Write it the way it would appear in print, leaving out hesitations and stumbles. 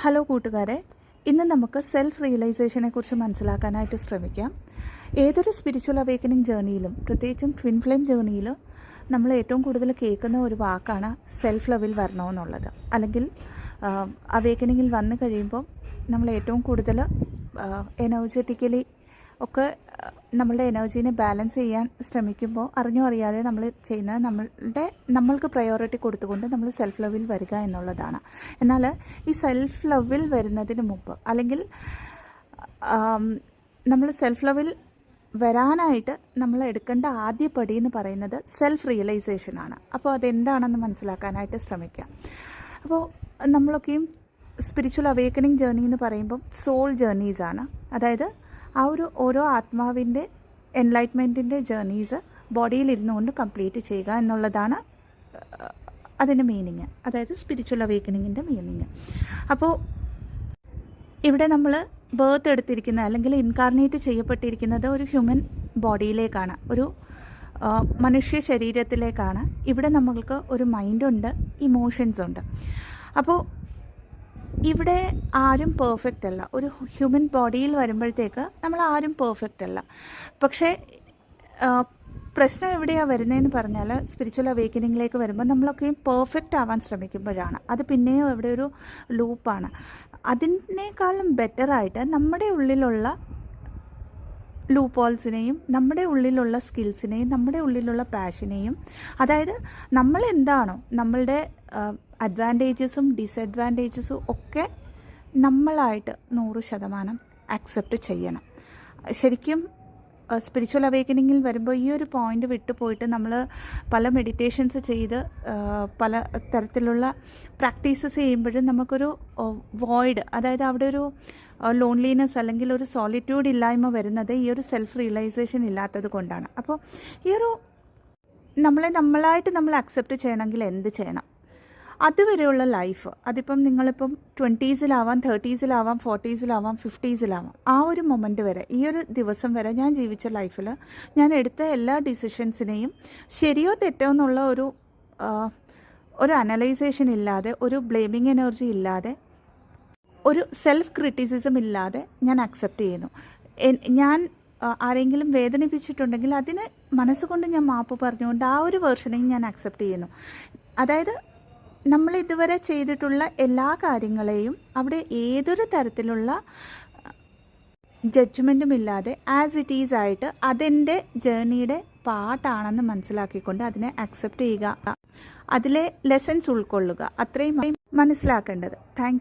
Hello കൂട്ടുകാരെ, ഇന്ന് നമുക്ക് സെൽഫ് റിയലൈസേഷനെ കുറിച്ച് മനസ്സിലാക്കാനായിട്ട് ശ്രമിക്കാം. ഏതൊരു സ്പിരിച്വൽ അവേക്കനിങ് ജേർണിയിലും, പ്രത്യേകിച്ചും ട്വിൻ ഫ്ലെയിം ജേർണിയിലും നമ്മൾ ഏറ്റവും കൂടുതൽ കേൾക്കുന്ന ഒരു വാക്കാണ് സെൽഫ് ലവിൽ വരണമെന്നുള്ളത്. അല്ലെങ്കിൽ അവേക്കനിങ്ങിൽ വന്നു കഴിയുമ്പോൾ നമ്മൾ ഏറ്റവും കൂടുതൽ എനർജറ്റിക്കലി ഒക്കെ നമ്മളുടെ എനർജീനെ ബാലൻസ് ചെയ്യാൻ ശ്രമിക്കുമ്പോൾ അറിഞ്ഞോ അറിയാതെ നമ്മൾ ചെയ്യുന്നത് നമ്മൾക്ക് പ്രയോറിറ്റി കൊടുത്തുകൊണ്ട് നമ്മൾ സെൽഫ് ലവിൽ വരിക എന്നുള്ളതാണ്. എന്നാൽ ഈ സെൽഫ് ലവിൽ വരുന്നതിന് മുമ്പ്, അല്ലെങ്കിൽ നമ്മൾ സെൽഫ് ലവിൽ വരാനായിട്ട് നമ്മൾ എടുക്കേണ്ട ആദ്യ പടി എന്ന് പറയുന്നത് സെൽഫ് റിയലൈസേഷനാണ്. അപ്പോൾ അതെന്താണെന്ന് മനസ്സിലാക്കാനായിട്ട് ശ്രമിക്കാം. അപ്പോൾ നമ്മളൊക്കെയും സ്പിരിച്വൽ അവേക്കനിങ് ജേർണി എന്ന് പറയുമ്പം സോൾ ജേർണീസാണ്. അതായത് ഓരോ ആത്മാവിൻ്റെ എൻലൈറ്റ്മെൻറ്റിൻ്റെ ജേർണീസ് ബോഡിയിലിരുന്നു കൊണ്ട് കംപ്ലീറ്റ് ചെയ്യുക എന്നുള്ളതാണ് അതിൻ്റെ മീനിങ്, അതായത് സ്പിരിച്വൽ അവേക്കനിങ്ങിൻ്റെ മീനിങ്. അപ്പോൾ ഇവിടെ നമ്മൾ ബേർത്ത് എടുത്തിരിക്കുന്ന അല്ലെങ്കിൽ ഇൻകാർണേറ്റ് ചെയ്യപ്പെട്ടിരിക്കുന്നത് ഒരു ഹ്യൂമൻ ബോഡിയിലേക്കാണ്, ഒരു മനുഷ്യ ശരീരത്തിലേക്കാണ്. ഇവിടെ നമ്മൾക്ക് ഒരു മൈൻഡുണ്ട്, ഇമോഷൻസ് ഉണ്ട്. അപ്പോൾ ഇവിടെ ആരും പെർഫെക്റ്റ് അല്ല. ഒരു ഹ്യൂമൻ ബോഡിയിൽ വരുമ്പോഴത്തേക്ക് നമ്മൾ ആരും പെർഫെക്റ്റ് അല്ല. പക്ഷേ പ്രശ്നം എവിടെയാണ് വരുന്നതെന്ന് പറഞ്ഞാൽ, സ്പിരിച്വൽ അവേക്കനിങ്ങിലേക്ക് വരുമ്പോൾ നമ്മളൊക്കെയും പെർഫെക്റ്റ് ആവാൻ ശ്രമിക്കുമ്പോഴാണ്. അത് പിന്നെയും ഇവിടെ ഒരു ലൂപ്പാണ്. അതിനേക്കാളും ബെറ്ററായിട്ട് നമ്മുടെ ഉള്ളിലുള്ള ലൂപ്പോൾസിനെയും, നമ്മുടെ ഉള്ളിലുള്ള സ്കിൽസിനെയും, നമ്മുടെ ഉള്ളിലുള്ള പാഷനെയും, അതായത് നമ്മൾ എന്താണോ നമ്മളുടെ അഡ്വാൻറ്റേജസും ഡിസഡ്വാൻറ്റേജസും ഒക്കെ നമ്മളായിട്ട് 100% അക്സെപ്റ്റ് ചെയ്യണം. ശരിക്കും സ്പിരിച്വൽ അവേക്കനിങ്ങിൽ വരുമ്പോൾ ഈ ഒരു പോയിന്റ് വിട്ടുപോയിട്ട് നമ്മൾ പല മെഡിറ്റേഷൻസ് ചെയ്ത് പല തരത്തിലുള്ള പ്രാക്ടീസസ് ചെയ്യുമ്പോഴും നമുക്കൊരു വോയിഡ്, അതായത് അവിടെ ഒരു ലോൺലിനെസ് അല്ലെങ്കിൽ ഒരു സോളിറ്റ്യൂഡ് ഇല്ലായ്മ വരുന്നത് ഈ ഒരു സെൽഫ് റിയലൈസേഷൻ ഇല്ലാത്തത് കൊണ്ടാണ്. അപ്പോൾ ഈ ഒരു നമ്മളായിട്ട് നമ്മൾ അക്സെപ്റ്റ് ചെയ്യണമെങ്കിൽ എന്ത് ചെയ്യണം? അതുവരെയുള്ള ലൈഫ്, അതിപ്പം നിങ്ങളിപ്പം 20s-ലാവാം, 30s-ലാവാം, 40s-ലാവാം, 50s-ലാവാം, ആ ഒരു മൊമെൻ്റ് വരെ, ഈ ഒരു ദിവസം വരെ ഞാൻ ജീവിച്ച ലൈഫിൽ ഞാൻ എടുത്ത എല്ലാ ഡിസിഷൻസിനെയും ശരിയോ തെറ്റോ എന്നുള്ള ഒരു അനലൈസേഷൻ ഇല്ലാതെ, ഒരു ബ്ലെയിമിങ് എനർജി ഇല്ലാതെ, ഒരു സെൽഫ് ക്രിറ്റിസിസം ഇല്ലാതെ ഞാൻ അക്സെപ്റ്റ് ചെയ്യുന്നു. ഞാൻ ആരെങ്കിലും വേദനിപ്പിച്ചിട്ടുണ്ടെങ്കിൽ അതിന് മനസ്സുകൊണ്ട് ഞാൻ മാപ്പ് പറഞ്ഞുകൊണ്ട് ആ ഒരു വേർഷനെയും ഞാൻ അക്സെപ്റ്റ് ചെയ്യുന്നു. അതായത് നമ്മൾ ഇതുവരെ ചെയ്തിട്ടുള്ള എല്ലാ കാര്യങ്ങളെയും അവിടെ ഏതൊരു തരത്തിലുള്ള ജഡ്ജ്മെൻറ്റും ഇല്ലാതെ ആസ് ഇറ്റ് ഈസ് ആയിട്ട് അതെൻ്റെ ജേർണിയുടെ പാർട്ടാണെന്ന് മനസ്സിലാക്കിക്കൊണ്ട് അതിനെ അക്സെപ്റ്റ് ചെയ്യുക, അതിലെ ലെസൺസ് ഉൾക്കൊള്ളുക, അത്രയും മനസ്സിലാക്കേണ്ടത്. Thank you.